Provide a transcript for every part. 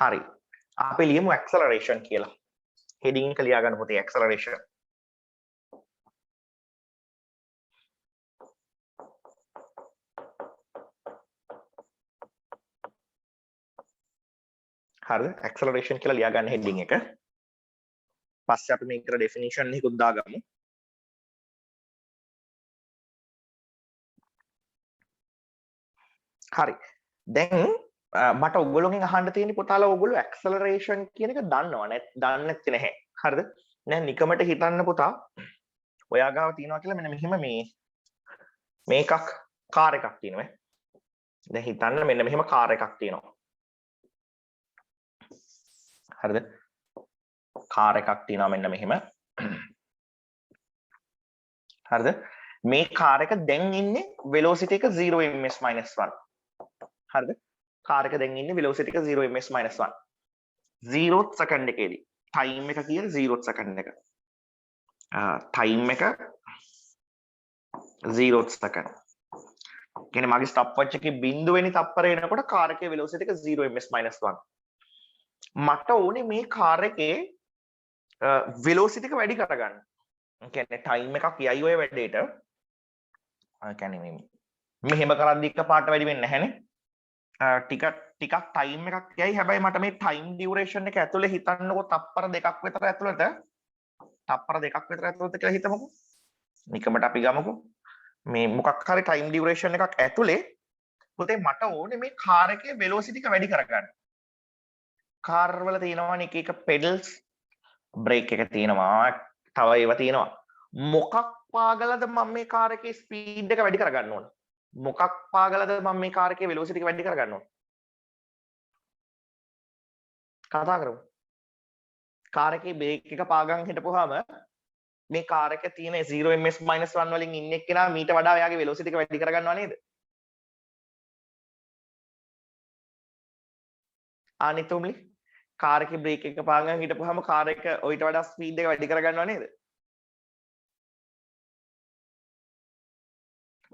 හරි. අපි ලියමු acceleration කියලා. heading එක ලියා ගන්න පුතේ acceleration. හරිද? acceleration කියලා ලියා ගන්න heading එක. පස්සේ අපි මේකට definition එකකුත් දාගමු. හරි. දැන් මට ඔයගොල්ලෝගෙන් අහන්න තියෙන පුතාලා ඔයගොල්ලෝ acceleration කියන එක දන්නව දන්නේ නැත්තේ නැහැ. හරිද? දැන් නිකමට හිතන්න පුතා. ඔයා ගාව තියනවා කියලා මෙන්න මෙහෙම මේකක් කාර් එකක් තියෙනවා. දැන් හිතන්න මෙන්න මෙහෙම කාර් එකක් තියෙනවා. හරිද? කාර් එකක් තියෙනවා මෙන්න මෙහෙම. හරිද? මේ කාර් එක දැන් ඉන්නේ velocity එක 0 ms - 1. හරිද? කාර් එක දැන් ඉන්නේ velocity එක 0 ms - 1. 0th second එකේදී time එක කියන 0th second එක. time එක 0th second. කියන්නේ මගේ stopwatch එකේ බිඳුව වෙනි තප්පරේ එනකොට කාර් එකේ velocity එක 0 ms - 1. මට ඕනේ මේ කාර් එකේ velocity එක වැඩි කරගන්න. ඒ කියන්නේ time එකක් යයි ඔය වැඩේට. ඒ කියන්නේ මෙහෙම කරද්දි එකපාරට වැඩි වෙන්නේ නැහැනේ. ටිකක් time එකක් යයි. හැබැයි මට මේ time duration එක ඇතුලේ හිතන්නකො තප්පර දෙකක් විතර ඇතුළත කියලා හිතමුකෝ. නිකමට අපි ගමුකෝ. මේ මොකක් හරි time duration එකක් ඇතුලේ පුතේ මට ඕනේ මේ කාර් එකේ velocity එක වැඩි කරගන්න. කාර් වල තියෙනවානේ එක එක pedals, brake එක තියෙනවා, තව ඒවා තියෙනවා. මොකක් පාගලද මම මේ කාර් එකේ ස්පීඩ් එක වැඩි කරගන්න ඕන? මොකක් පාගලද මම මේ කාර් එකේ velocity එක වැඩි කරගන්න ඕන? කතා කරමු. කාර් එකේ brake එක පාගන් හිටපුවාම මේ කාර් එකේ තියෙන 0 ms - 1 වලින් ඉන්න එක්කෙනා මීට වඩා එයාගේ velocity එක වැඩි කරගන්නවා නේද? අනිතුම්ලි කාර් එකේ brake එක පාගන් හිටපුවාම කාර් එක ඔయిత වඩා ස්පීඩ් එක වැඩි කරගන්නවා නේද?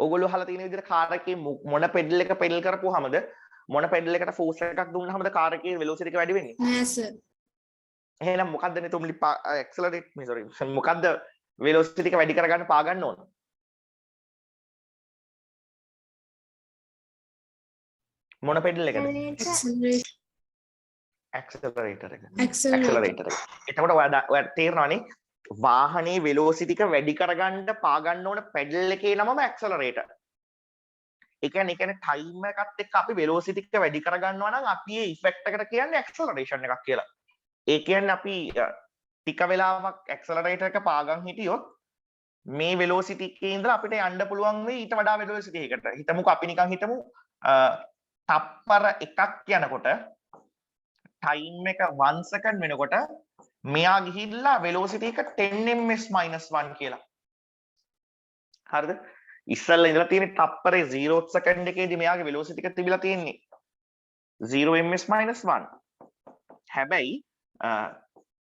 ඔයගොල්ලෝ අහලා තියෙන විදිහට කාර් එකේ මොන පෙඩල් එක පෙඩල් කරපුවාමද මොන පෙඩල් එකට ෆෝස් එකක් දුන්නාමද කාර් එකේ velocity එක වැඩි වෙන්නේ? නෑ සර්. එහෙනම් මොකද්ද නිතුම්ලි accelerate sorry මොකද්ද velocity එක වැඩි කරගන්න පාගන්න ඕන? මොන පෙඩල් එකද? accelerator එක. accelerator එක. එතකොට ඔයාලා තේරෙනවනේ වාහනේ velocity එක වැඩි කරගන්න පාගන්න ඕන පෙඩල් එකේ නමම accelerator. ඒ කියන්නේ time එකත් එක්ක අපි velocity එක වැඩි කරගන්නවා නම් අපි ඒ effect එකට කියන්නේ acceleration එකක් කියලා. ඒ කියන්නේ අපි ටික වෙලාවක් accelerator එක පාගන් හිටියොත් මේ velocity එකේ ඉඳලා අපිට යන්න පුළුවන් වෙයි ඊට වඩා velocity එකකට. හිතමුකෝ අපි නිකන් හිතමු තප්පර එකක් යනකොට time එක 1 second වෙනකොට මෙයා ගිහිල්ලා velocity එක 10 ms - 1 කියලා. හරිද? ඉස්සල්ලා ඉඳලා තියෙන තප්පරේ 0th second එකේදී මෙයාගේ velocity එක තිබිලා තියෙන්නේ 0 ms - 1. හැබැයි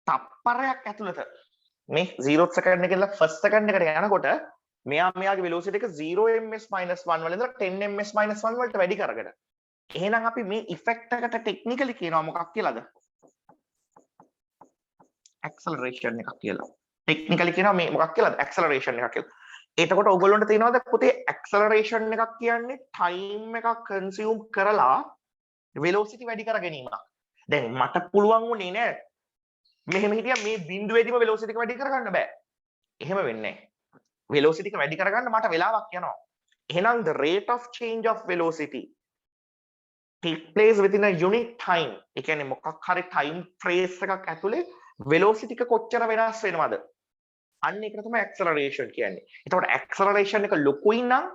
තප්පරයක් ඇතුළත මේ 0th second එකේ ඉඳලා 1st second එකට යනකොට මෙයාගේ velocity එක 0 ms - 1 වල ඉඳලා 10 ms - 1 වලට වැඩි කරගෙන. එහෙනම් අපි මේ effect එකට technically කියනවා මොකක් කියලාද? acceleration එකක් කියලා. technically කියනවා මේ මොකක් කියලාද? acceleration එකක් කියලා. එතකොට ඔයගොල්ලන්ට තේරෙනවද පුතේ acceleration එකක් කියන්නේ time එකක් consume කරලා velocity වැඩි කර ගැනීමක්. දැන් මට පුළුවන් වුණේ නෑ මෙහෙම හිටියා මේ බිඳුවේදීම velocity එක වැඩි කරගන්න බෑ. එහෙම වෙන්නේ නෑ. velocity එක වැඩි කරගන්න මට වෙලාවක් යනවා. එහෙනම් the rate of change of velocity take place within a unit time. ඒ කියන්නේ මොකක් හරි time phrase එකක් ඇතුලේ velocity එක කොච්චර වෙනස් වෙනවද? අන්න ඒක තමයි acceleration කියන්නේ. එතකොට acceleration එක ලොකුයි නම්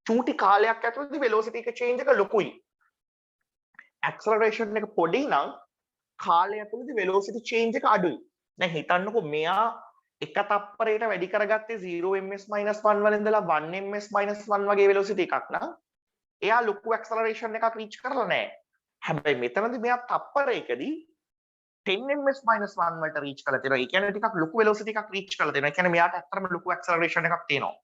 චූටි කාලයක් ඇතුළතදී velocity එක change එක ලොකුයි. acceleration එක පොඩි නම් කාලය ඇතුළතදී velocity change එක අඩුයි. දැන් හිතන්නකෝ මෙයා එක තප්පරයකට වැඩි කරගත්තේ 0 ms - 1 වල ඉඳලා 1 ms - 1 වගේ velocity එකක් නම් එයා ලොකු acceleration එකක් reach කරලා නැහැ. හැබැයි මෙතනදී මෙයා තප්පරයකදී 10 ms - 1 වලට reach කරලා තියෙනවා. ඒ කියන්නේ ටිකක් ලොකු velocity එකක් reach කරලා තියෙනවා. ඒ කියන්නේ මෙයාට ඇත්තටම ලොකු acceleration එකක් තියෙනවා.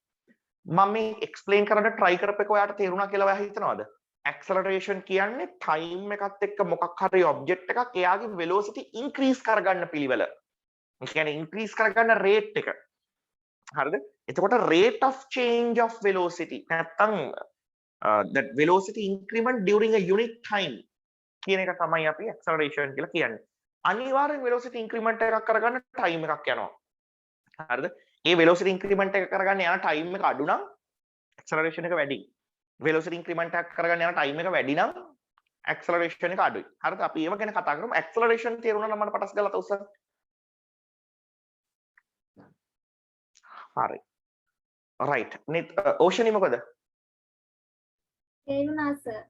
මම මේ explain කරන්න try කරපේක ඔයාට තේරුණා කියලා ඔයා හිතනවද? acceleration කියන්නේ time එකත් එක්ක මොකක් හරි object එකක් එයාගේ velocity increase කරගන්න පිළිවෙල. ඒ කියන්නේ increase කරගන්න rate එක. හරිද? එතකොට rate of change of velocity නැත්තම් that velocity increment during a unit time කියන එක තමයි අපි acceleration කියලා කියන්නේ. අනිවාර්යෙන් velocity increment එකක් කරගන්න time එකක් යනවා. හරිද? ඒ velocity increment එක කරගන්න යන time එක අඩු නම් acceleration එක වැඩි. velocity increment එකක් කරගන්න යන time එක වැඩි නම් acceleration එක අඩුයි. හරිද? අපි ඒව ගැන කතා කරමු. acceleration තේරුණා නම් මට පටස් ගාලා තවුස්සන්. හරි. right. ඕෂනි මොකද? තේරුණා සර්.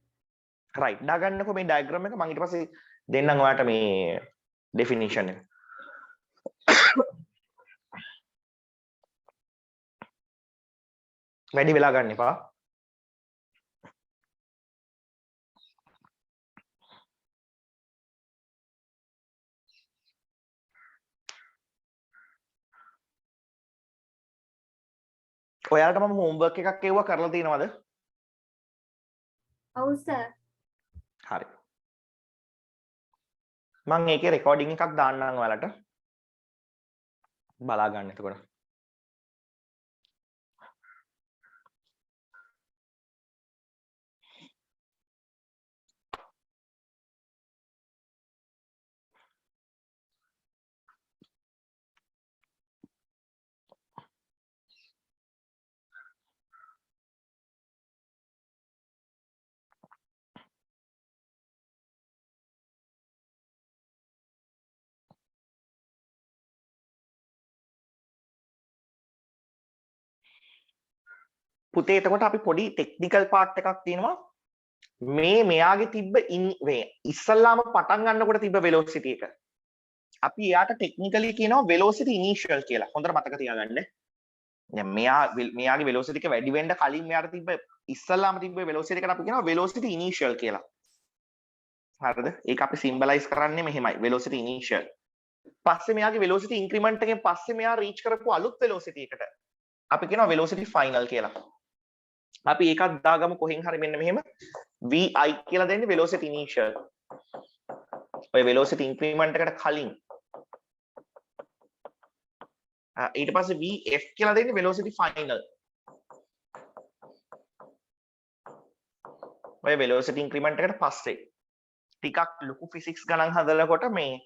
right. දාගන්නකො මේ diagram එක මම ඊට පස්සේ දෙන්නම් ඔයාලට මේ definition එක. වැඩි වෙලා ගන්න එපා. ඔයාලට මම homework එකක් එවුවා කරලා තියෙනවද? ඔව් සර්. හරි. මම ඒකේ recording එකක් දාන්නම් ඔයාලට. බලා ගන්න එතකොට. පුතේ එතකොට අපි පොඩි ටෙක්නිකල් පාර්ට් එකක් තියෙනවා මේ මෙයාගේ තිබ්බ ඉස්සල්ලාම පටන් ගන්නකොට තිබ්බ වෙලොසිටි එක අපි එයාට ටෙක්නිකලි කියනවා වෙලොසිටි ඉනිෂියල් කියලා හොඳට මතක තියාගන්න දැන් මෙයාගේ වෙලොසිටි එක වැඩි වෙන්න කලින් මෙයාට තිබ්බ ඉස්සල්ලාම තිබ්බ වෙලොසිටි එකට අපි කියනවා වෙලොසිටි ඉනිෂියල් කියලා හරිද ඒක අපි සිම්බලයිස් කරන්නේ මෙහෙමයි වෙලොසිටි ඉනිෂියල් පස්සේ මෙයාගේ වෙලොසිටි ඉන්ක්‍රිමන්ට් එකෙන් පස්සේ මෙයා රීච් කරපු අලුත් වෙලොසිටි එකට අපි කියනවා වෙලොසිටි ෆයිනල් කියලා අපි ඒකත් දාගමු කොහෙන් හරි මෙන්න මෙහෙම vi කියලා දෙන්නේ velocity initial ඔය velocity increment එකට කලින් ඊට පස්සේ vf කියලා දෙන්නේ velocity final ඔය velocity increment එකට පස්සේ ටිකක් ලොකු physics ගණන් හදනකොට මේ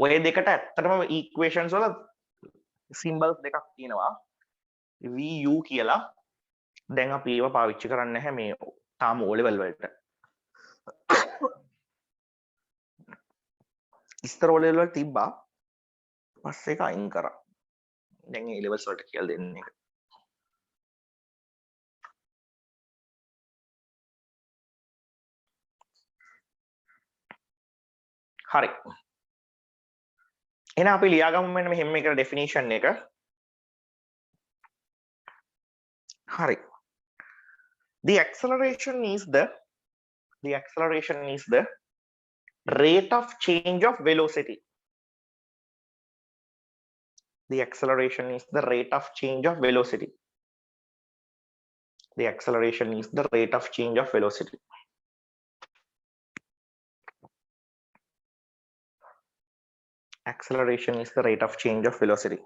ඔය දෙකට ඇත්තටම equations වල symbols දෙකක් තියෙනවා vu කියලා දැන් අපි ඒව පාවිච්චි කරන්නේ නැහැ මේ තාම O level වලට. ඉස්තර O level වල තිබ්බා. පස්සේ ඒක අයින් කරා. දැන් A levels වලට කියලා දෙන්නේ එක. හරි. එහෙනම් අපි ලියාගමු මෙන්න මෙහෙම එක definition එක. හරි. The acceleration is the rate of change of velocity. The acceleration is the rate of change of velocity. The acceleration is the rate of change of velocity. Acceleration is the rate of change of velocity.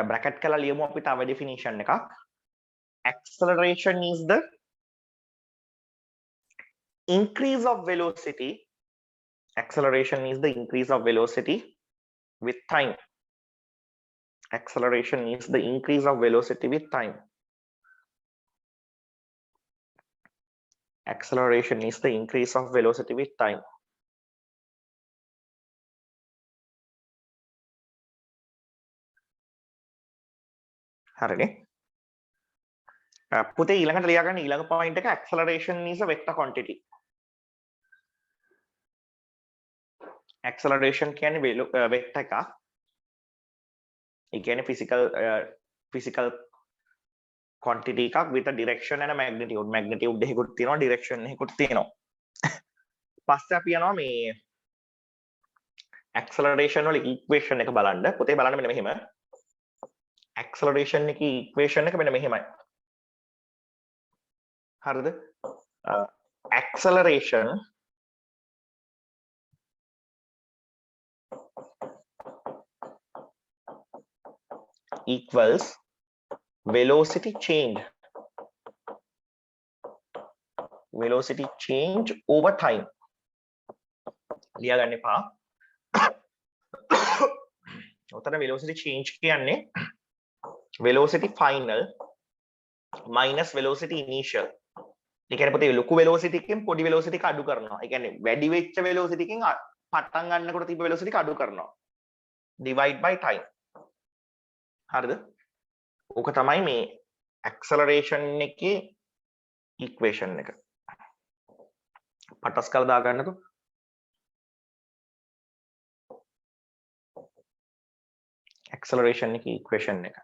Bracket කරලා ලියමු අපි තව definition එකක්. Acceleration is the increase of velocity. Acceleration is the increase of velocity with time. Acceleration is the increase of velocity with time. Acceleration is the increase of velocity with time. හරිනේ. පුතේ ඊළඟට ලියාගන්න ඊළඟ point එක acceleration is a vector quantity. Acceleration කියන්නේ vector එකක්. ඒ කියන්නේ physical quantity එකක් with a direction and a magnitude. Magnitude එකකුත් තියෙනවා direction එකකුත් තියෙනවා. පස්සේ අපි යනවා මේ acceleration වල equation එක බලන්න. පුතේ බලන්න මෙන්න මෙහෙම. acceleration එකේ equation එක මෙන්න මෙහෙමයි. හරිද? acceleration equals velocity change over time. लिया गन्ने पा उतना velocity change කියන්නේ velocity final minus velocity initial. ඒ කියන්නේ පොතේ ලොකු velocity එකෙන් පොඩි velocity එක අඩු කරනවා. ඒ කියන්නේ වැඩි වෙච්ච velocity එකෙන් පටන් ගන්නකොට තිබ්බ velocity එක අඩු කරනවා. divide by time. හරිද? ඕක තමයි මේ acceleration එකේ equation එක. පටස් කරලා දා ගන්නකො. acceleration එකේ equation එක.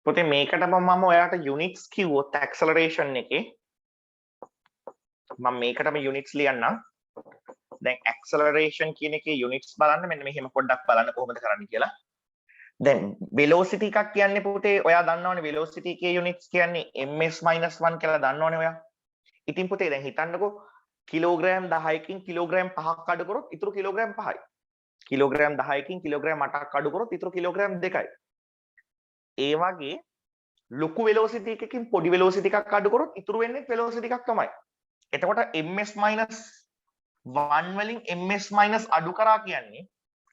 පොතේ මේකට මම ඔයාට units කිව්වොත් acceleration එකේ මම මේකටම units ලියන්නම්. දැන් acceleration කියන එකේ units බලන්න මෙන්න මෙහෙම පොඩ්ඩක් බලන්න කොහොමද කරන්නේ කියලා. දැන් velocity එකක් කියන්නේ පුතේ ඔයා දන්නවනේ velocity එකේ units කියන්නේ ms-1 කියලා දන්නවනේ ඔයා. ඉතින් පුතේ දැන් හිතන්නකෝ කිලෝග්‍රෑම් 10කින් කිලෝග්‍රෑම් 5ක් අඩු කරොත් ඉතුරු කිලෝග්‍රෑම් 5යි. කිලෝග්‍රෑම් 10කින් කිලෝග්‍රෑම් 8ක් අඩු කරොත් ඉතුරු කිලෝග්‍රෑම් 2යි. ඒ වගේ ලොකු velocity එකකින් පොඩි velocity එකක් අඩු කරොත් ඉතුරු වෙන්නේ velocity එකක් තමයි. එතකොට ms-1 වලින් ms- අඩු කරා කියන්නේ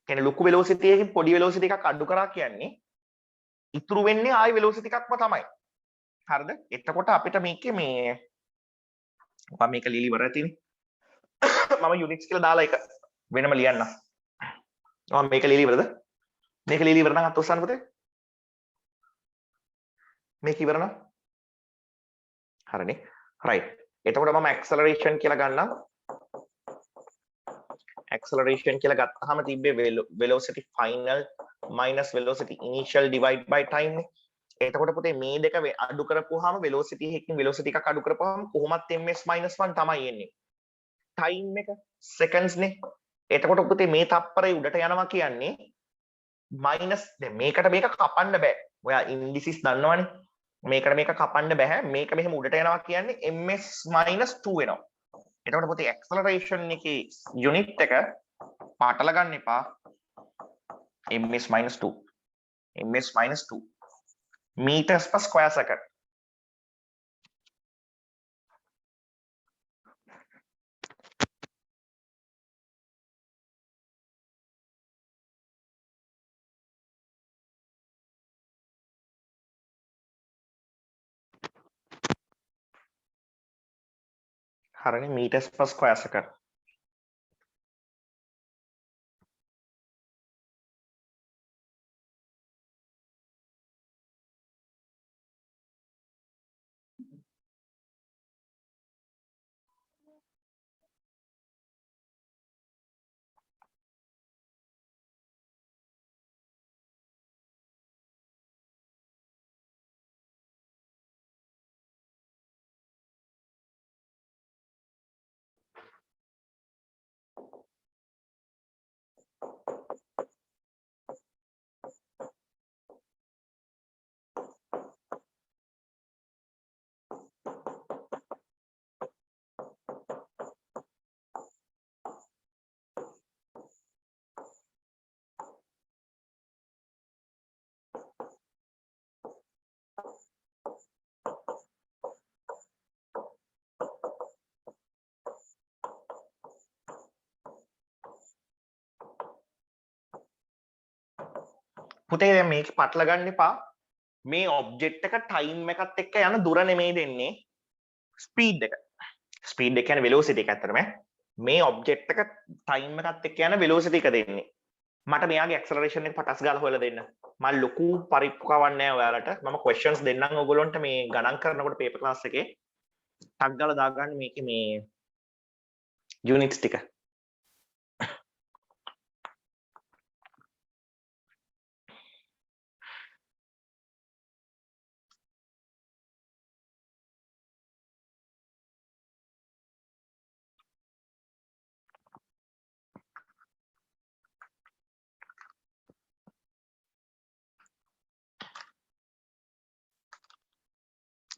කියන්නේ ලොකු velocity එකකින් පොඩි velocity එකක් අඩු කරා කියන්නේ ඉතුරු වෙන්නේ ආයි velocity එකක්ම තමයි. හරිද? එතකොට අපිට මේකේ මේ මම මේක ලියලා ඉවරයි තියෙන්නේ. මම units කියලා දාලා එක වෙනම ලියන්න. මම මේක ලියලා ඉවරද? මේක ලියලා ඉවර නම් අත උස්සන්න පුතේ. මේක ඉවර නම් හරිනේ. right. එතකොට මම acceleration කියලා ගන්නම්. acceleration කියලා ගත්තාම තිබ්බේ velocity final minus velocity initial divide by time නේ. එතකොට පුතේ මේ දෙක අඩු කරපුවාම velocity එකකින් velocity එකක් අඩු කරපුවාම කොහොමත් ms-1 තමයි එන්නේ. time එක seconds නේ. එතකොට පුතේ මේ තප්පරේ උඩට යනවා කියන්නේ minus දැන් මේකට මේක කපන්න බෑ. ඔයා indices දන්නවනේ. මේකට මේක කපන්න බෑ. මේක මෙහෙම උඩට යනවා කියන්නේ ms-2 වෙනවා. එතකොට පුතේ acceleration එකේ unit එක පාටල ගන්න එපා. ms-2 ms-2 meters per square second. හරිනේ meters per square second. පුතේ දැන් මේක පටල ගන්න එපා. මේ ඔබ්ජෙක්ට් එක ටයිම් එකත් එක්ක යන දුර නෙමෙයි දෙන්නේ ස්පීඩ් එක. ස්පීඩ් එක කියන්නේ velocity එක ඇත්තටම. මේ ඔබ්ජෙක්ට් එක ටයිම් එකත් එක්ක යන velocity එක දෙන්නේ. මට මෙයාගේ acceleration එක පටස් ගාලා හොයලා දෙන්න. මම ලොකු පරිප්පුකවක් නැහැ ඔයාලට. මම questions දෙන්නම් ඔයගොල්ලන්ට මේ ගණන් කරනකොට paper class එකේ. ටක් ගාලා දාගන්න මේකේ මේ units ටික.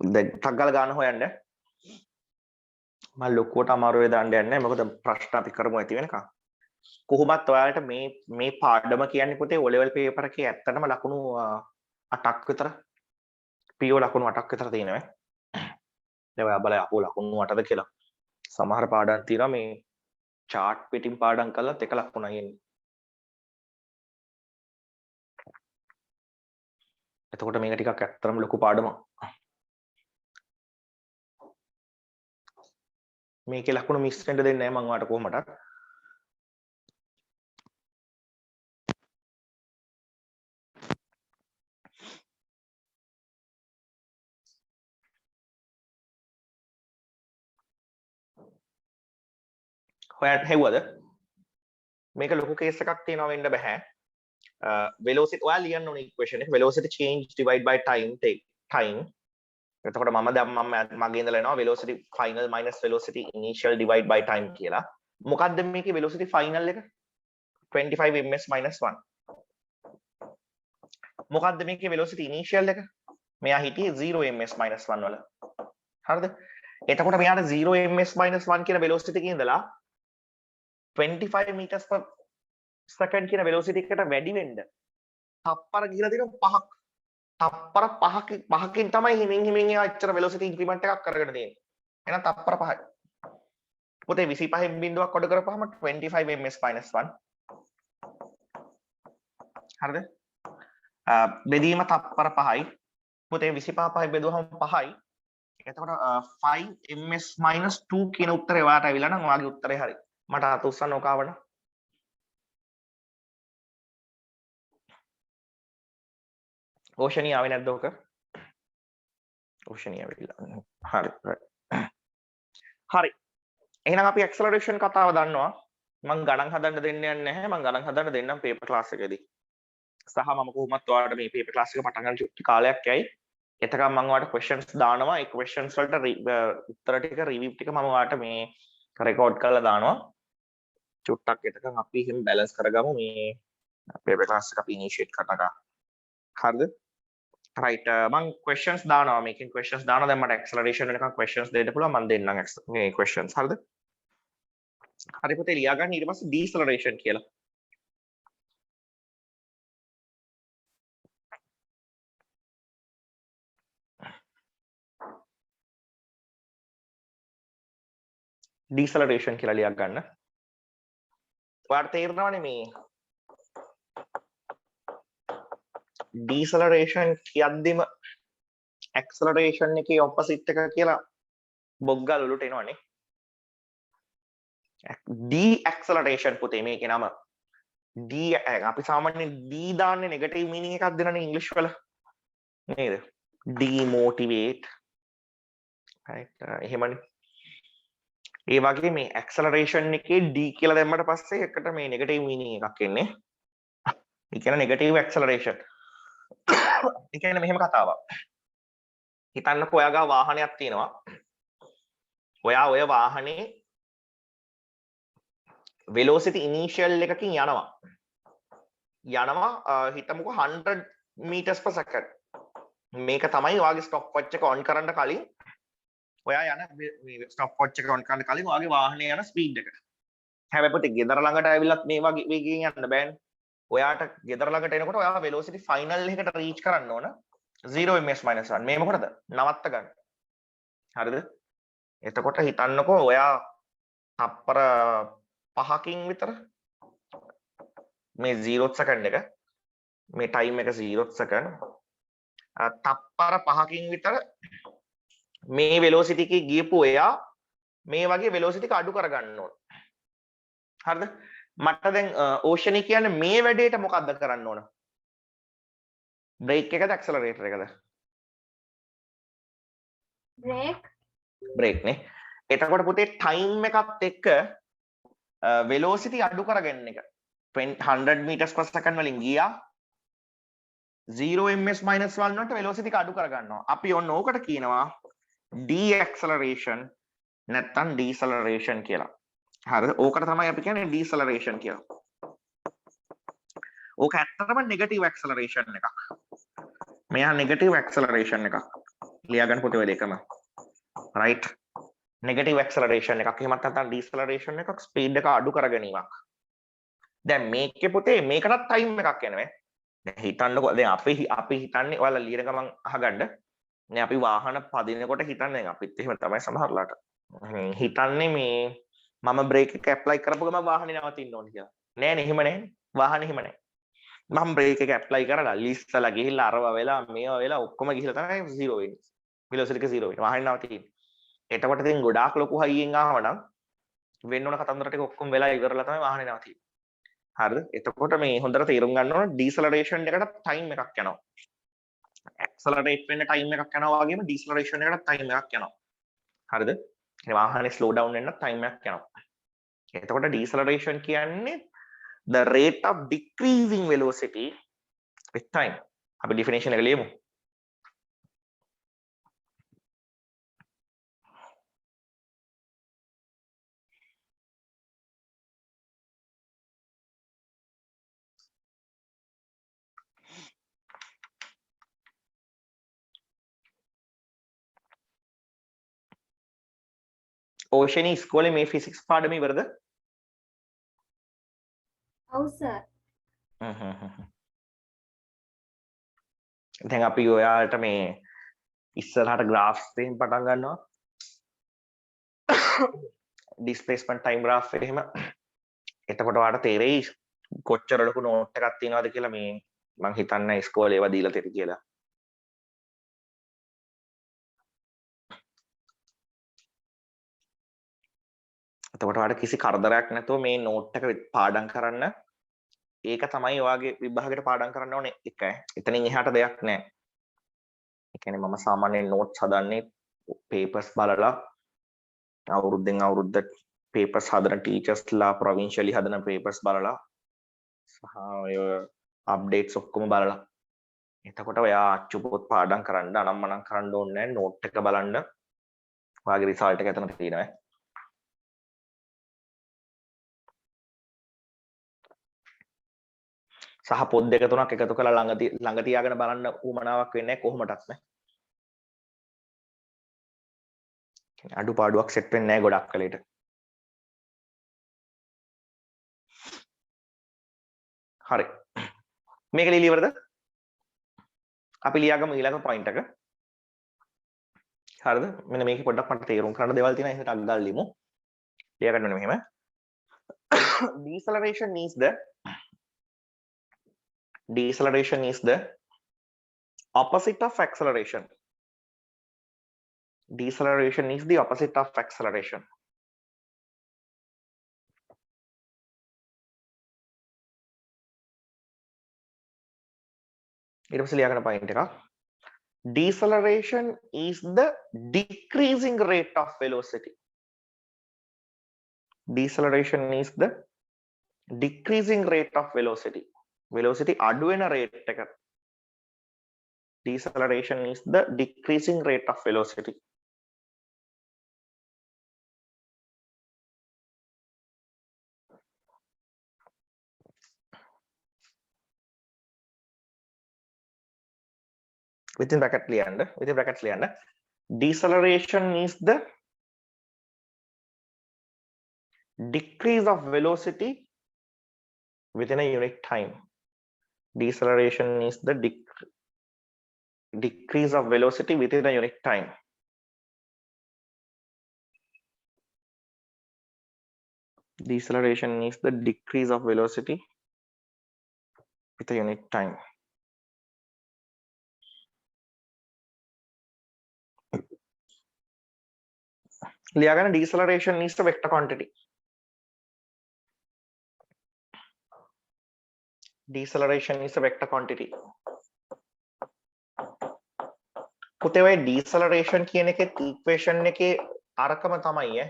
දැන් ටක් ගාලා ගන්න හොයන්න. මම ලොකුවට අමාරු වෙ දාන්න යන්නේ මොකද ප්‍රශ්න අපි කරමු ඇති වෙනකන්. කොහොමත් ඔයාලට මේ පාඩම කියන්නේ පුතේ O level paper එකේ ඇත්තටම ලකුණු 8ක් විතර PO ලකුණු 8ක් විතර තියෙනවා. දැන් ඔයා බලය අපෝ ලකුණු 8ද කියලා. සමහර පාඩම් තියෙනවා මේ chart පිටින් පාඩම් කළත් එක ලකුණයි එන්නේ. එතකොට මේක ටිකක් ඇත්තටම ලොකු පාඩමක්. මේකේ ලකුණු මිස් වෙන්න දෙන්නේ නැහැ මම ඔයාලට කොහොමද? හොයන්න හෙව්වද? මේක ලොකු කේස් එකක් තියෙනවා වෙන්න බෑ. velocity ඔයා ලියන්න ඕනේ equation එක velocity change divide by time take time. එතකොට මම දැන් මගේ ඉඳලා එනවා velocity final minus velocity initial divide by time කියලා. මොකද්ද මේකේ velocity final එක? 25 ms minus 1. මොකද්ද මේකේ velocity initial එක? මෙයා හිටියේ 0 ms minus 1 වල. හරිද? එතකොට මෙයාට 0 ms minus 1 කියන velocity එකේ ඉඳලා 25 meters per second කියන velocity එකට වැඩි වෙන්න තප්පර ගිහලා තියෙනවා 5ක්. තප්පර 5කින් තමයි හිමින් එයා ඉච්චර velocity increment එකක් කරගෙන තියෙන්නේ. එහෙනම් තප්පර 5යි. පොතේ 25 බිඳුවක් අඩු කරපුවාම 25 ms minus 1. හරිද? බෙදීම තප්පර 5යි. පොතේ 25 බෙදුවහම 5යි. එතකොට 5 ms minus 2 කියන උත්තරේ ඔයාලට ඇවිල්ලා නම් ඔයාගේ උත්තරේ හරි. මට අත උස්සන්න ඕක ආවන. ඕෂණී ආවේ නැද්ද ඕක? ඕෂණී ආවිලා. හරි. හරි. එහෙනම් අපි ඇක්සලරේෂන් කතාව දන්නවා. මම ගණන් හදන්න දෙන්නේ නැහැ. මම ගණන් හදන්න දෙන්නම් පේපර් ක්ලාස් එකේදී. සහ මම කොහොමත් ඔයාලට මේ පේපර් ක්ලාස් එක පටන් ගන්න චුට්ටි කාලයක් යයි. එතකම් මම ඔයාලට questions දානවා. ඒ questions වලට උත්තර ටික review ටික මම ඔයාලට මේ රෙකෝඩ් කරලා දානවා. චුට්ටක් එතකම් අපි එහෙම බැලන්ස් කරගමු මේ පේපර් ක්ලාස් එක අපි ඉනිෂিয়েට් කරනවා. හරිද? right මම questions දානවා. මේකෙන් questions දානවා. දැන් මට acceleration වෙනකන් questions දෙන්න පුළුවන්. මම දෙන්නම් මේ questions. හරිද? හරි පුතේ ලියා ගන්න ඊට පස්සේ deceleration කියලා. deceleration කියලා ලියා ගන්න. ඔයාලට තේරෙනවනේ මේ deceleration කියද්දිම acceleration එකේ opposite එක කියලා බොග්ගල් වලට එනවනේ. deceleration පුතේ මේකේ නම d අපි සාමාන්‍යයෙන් d දාන්නේ නෙගටිව් මීනින් එකක් දෙනනේ ඉංග්‍රීසි වල නේද? demotivate right එහෙමනේ. ඒ වගේ මේ acceleration එකේ d කියලා දැම්මට පස්සේ එකට මේ නෙගටිව් මීනින් එකක් එන්නේ. ඒ කියන්නේ නෙගටිව් acceleration. ඒ කියන්නේ මෙහෙම කතාවක්. හිතන්නකෝ ඔයා ගාව වාහනයක් තියෙනවා. ඔයා ඔය වාහනේ velocity initial එකකින් යනවා. හිතමුකෝ 100 meters per second. මේක තමයි ඔයාගේ stop watch එක on කරන්න කලින් ඔයා යන stop watch එක on කරන්න කලින් ඔයාගේ වාහනේ යන speed එක. හැබැයි පුතේ ගෙදර ළඟට ආවිලත් මේ වගේ වේගයෙන් යන්න බෑනේ. ඔයාට ගෙදර ළඟට එනකොට ඔයා velocity final එකට reach කරන්න ඕන 0 ms minus 1. මේ මොකටද? නවත්ත ගන්න. හරිද? එතකොට හිතන්නකෝ ඔයා තප්පර 5කින් විතර මේ 0th second එක මේ time එක 0th second තප්පර 5කින් විතර මේ velocity එකේ ගියපු එයා මේ වගේ velocity එක අඩු කරගන්න ඕන. හරිද? මට දැන් ඕෂනි කියන්නේ මේ වැඩේට මොකද්ද කරන්න ඕන? බ්‍රේක් එකද ඇක්සලරේටර් එකද? බ්‍රේක් නේ. එතකොට පුතේ time එකත් එක්ක velocity අඩු කරගන්න එක 100 meters per second වලින් ගියා 0 ms minus 1 වලට velocity එක අඩු කරගන්නවා. අපි ඔන්න ඕකට කියනවා deceleration නැත්නම් deceleration කියලා. හරිද? ඕකට තමයි අපි කියන්නේ deceleration කියලා. ඕක ඇත්තටම negative acceleration එකක්. මෙයා negative acceleration එකක්. ලියා ගන්න පුතේ ඔය දෙකම right negative acceleration එකක් එහෙමත් නැත්නම් deceleration එකක් speed එක අඩු කර ගැනීමක් දැන් මේකේ පුතේ මේකටත් time එකක් යනවා දැන් හිතන්නකෝ දැන් අපි හිතන්නේ ඔයාලා ලියන ගමන් අහගන්න නේ අපි වාහන පදිනකොට හිතන්නේ අපිත් එහෙම තමයි සමහරලාට හිතන්නේ මේ මම බ්‍රේක් එක ඇප්ලයි කරපු ගමන් වාහනේ නවතින්න ඕනේ කියලා නෑනේ එහෙම නෑනේ වාහනේ එහෙම නෑ මම බ්‍රේක් එක ඇප්ලයි කරලා ලිස්සලා ගිහිල්ලා අරවා වෙලා මේවා වෙලා ඔක්කොම ගිහිල්ලා තමයි 0 වෙන්නේ වෙලොසිටි එක 0 වෙන්නේ වාහනේ නවතින්නේ එතකොට ඉතින් ගොඩාක් ලොකු හයියෙන් ආවනම් වෙන්න ඕන කතන්දර ටික ඔක්කොම වෙලා ඉවරලා තමයි වාහනේ නවතින්නේ හරිද එතකොට මේ හොඳට තේරුම් ගන්න ඕන ඩීසලරේෂන් එකට ටයිම් එකක් යනවා ඇක්සලරේට් වෙන්න ටයිම් එකක් යනවා වගේම ඩීසලරේෂන් එකට ටයිම් එකක් යනවා හරිද ඒ වාහනේ ස්ලෝ ඩවුන් වෙන්න ටයිම් එකක් යනවා එතකොට ඩීසලරේෂන් කියන්නේ the rate of decreasing velocity with time අපි definition එක ලියමු ඕෂනි ඉස්කෝලේ මේ ෆිසික්ස් පාඩම ඉවරද ඔව් සර් දැන් අපි ඔයාලට මේ ඉස්සරහට ග්‍රාෆ්ස් දෙන්න පටන් ගන්නවා ඩිස්ප්ලේස්මන්ට් ටයිම් ග්‍රාෆ් එහෙම එතකොට ඔයාලට තේරෙයි කොච්චර ලොකු නෝට් එකක් තියෙනවද කියලා මේ මං හිතන්නේ ඉස්කෝලේ ඒවා දීලා තියෙති කියලා එතකොට ඔයාලට කිසි කරදරයක් නැතුව මේ නෝට් එක පාඩම් කරන්න ඒක තමයි ඔයාගේ විභාගයට පාඩම් කරන්න ඕනේ එකයි එතනින් එහාට දෙයක් නැහැ ඒ කියන්නේ මම සාමාන්‍යයෙන් නෝට්ස් හදන්නේ papers බලලා අවුරුද්දෙන් අවුරුද්දට papers හදන ටීචර්ස්ලා ප්‍රොවින්ෂියලි හදන papers බලලා සහ ඔය අප්ඩේට්ස් ඔක්කොම බලලා එතකොට ඔයා අච්චු පොත් පාඩම් කරන්න අනම්මනම් කරන්න ඕනේ නැහැ නෝට් එක බලන්න ඔයාගේ රිසල්ට් එක එතන තියෙනවා සහ පොත් දෙක තුනක් එකතු කරලා ළඟ තියාගෙන බලන්න උවමනාවක් වෙන්නේ නැහැ කොහොමදත් නේ අඩුපාඩුවක් සෙට් වෙන්නේ නැහැ ගොඩක් කලෙට හරි මේක ලියලා ඉවරද අපි ලියාගමු ඊළඟ පොයින්ට් එක හරිද මෙන්න මේකේ පොඩ්ඩක් මට තේරුම් ගන්න දේවල් තියෙනවා එහෙනම් ටක් ගාලා ලියමු ලියා ගන්න මෙන්න මෙහෙම deceleration is the opposite of acceleration deceleration is the opposite of acceleration ඊට පස්සේ ලියා ගන්න පොයින්ට් එක deceleration is the decreasing rate of velocity deceleration is the decreasing rate of velocity velocity අඩු වෙන rate එක deceleration is the decreasing rate of velocity within bracket ලියන්න deceleration is the decrease of velocity within a unit time deceleration is the decrease of velocity within a unit time deceleration is the decrease of velocity with a unit time ලියාගන්න deceleration is the vector quantity deceleration is a vector quantity පුතේ ඔය deceleration කියන එකේ equation එකේ අරකම තමයි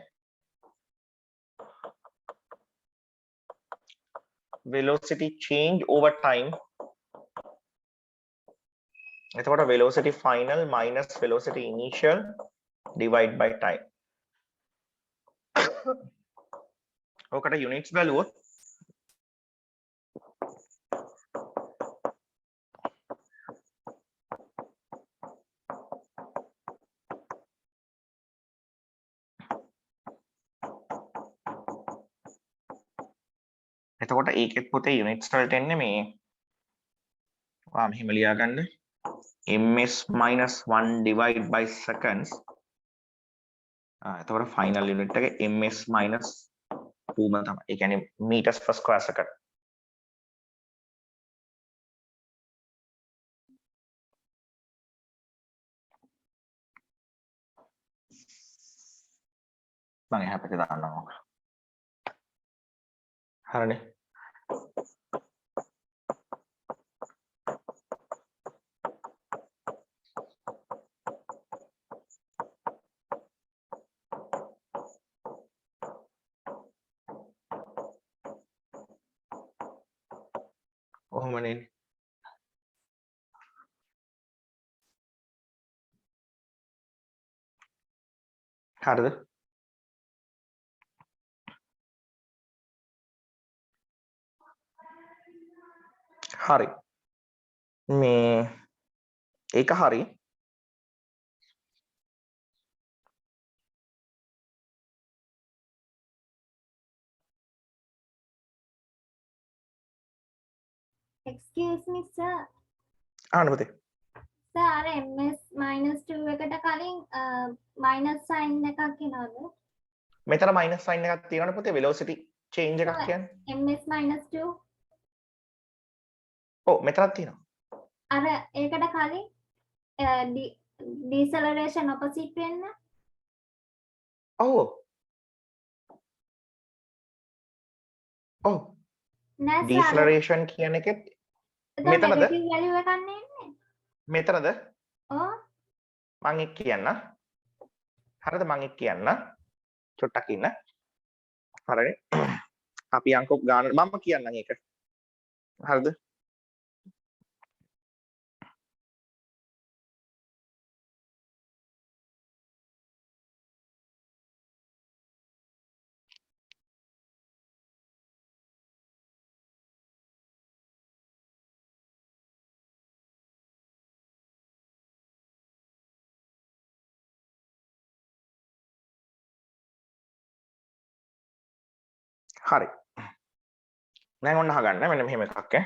velocity change over time එතකොට velocity final minus velocity initial divide by time ඔකට units බැලුවොත් එතකොට ඒකෙත් පොතේ යුනිට්ස් වලට එන්නේ මේ ඔයා මෙහෙම ලියා ගන්න ms - 1 divide by seconds එතකොට ෆයිනල් යුනිට් එක ms - 2 ම තමයි. ඒ කියන්නේ meters per square second. මම එහා පැත්තේ දාන්නම් ඔක. හරිනේ. ඔහොමනේ. හරිද? හරි. මේ ඒක හරි. Excuse me, sir. ආන්න පුතේ. Sir, අර ms - 2 එකට කලින් minus sign එකක් එනවද? මෙතන මයිනස් සයින් එකක් තියෙනවනේ පුතේ velocity change එකක් කියන්නේ. ms - 2 ඔව් මෙතනක් තියෙනවා. අර ඒකට කලින් deceleration opposite වෙන්න. ඔව්. ඔව්. නෑ sir. deceleration කියන එකෙත් මෙතනද? negative value එකක් නෙන්නේ. මෙතනද? ඔව්. මම එක් කියන්න. හරිද මම එක් කියන්න. චුට්ටක් ඉන්න. හරිනේ. අපි අංක ගාන මම කියන්නම් ඒක. හරිද? හරි. දැන් ඔන්න අහගන්න මෙන්න මෙහෙම එකක් ඈ.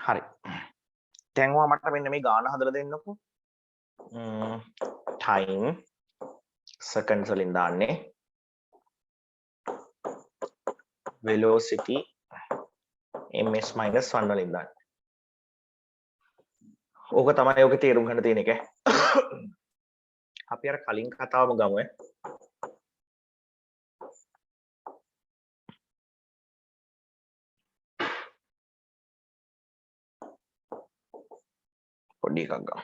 හරි. දැන් ඔයා මට මෙන්න මේ ගාන හදලා දෙන්නකෝ. time seconds වලින් දාන්නේ velocity ms - 1 වලින් දාන්නේ. ඕක තමයි ඔකේ තේරුම් ගන්න තියෙන එක. අපි අර කලින් කතාවම ගමු ඈ. පොඩි එකක් ගමු.